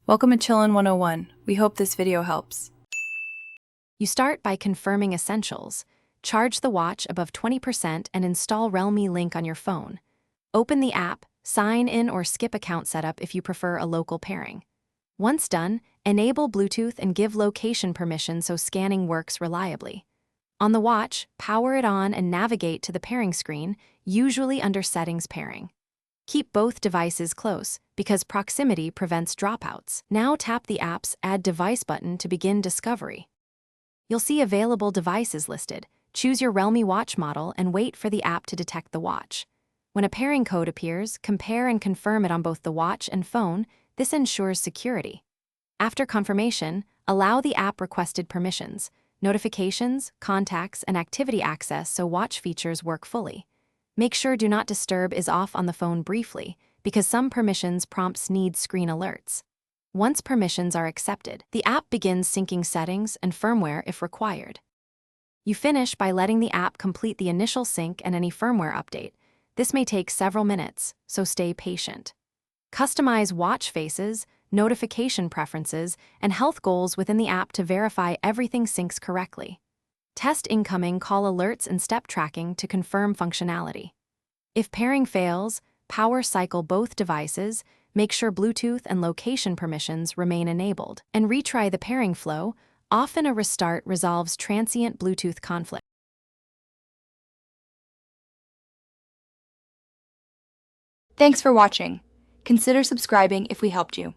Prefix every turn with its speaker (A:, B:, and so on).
A: Welcome to Chillin' 101. We hope this video helps.
B: You start by confirming essentials. Charge the watch above 20% and install Realme link on your phone. Open the app, sign in or skip account setup if you prefer a local pairing. Once done, enable Bluetooth and give location permission so scanning works reliably. On the watch, power it on and navigate to the pairing screen, usually under Settings Pairing. Keep both devices close, because proximity prevents dropouts. Now tap the app's Add Device button to begin discovery. You'll see available devices listed. Choose your Realme watch model and wait for the app to detect the watch. When a pairing code appears, compare and confirm it on both the watch and phone. This ensures security. After confirmation, allow the app requested permissions, notifications, contacts, and activity access so watch features work fully. Make sure Do Not Disturb is off on the phone briefly, because some permissions prompts need screen alerts. Once permissions are accepted, the app begins syncing settings and firmware if required. You finish by letting the app complete the initial sync and any firmware update. This may take several minutes, so stay patient. Customize watch faces, notification preferences, and health goals within the app to verify everything syncs correctly. Test incoming call alerts and step tracking to confirm functionality. If pairing fails, power cycle both devices, make sure Bluetooth and location permissions remain enabled, and retry the pairing flow. Often a restart resolves transient Bluetooth conflict.
C: Thanks for watching. Consider subscribing if we helped you.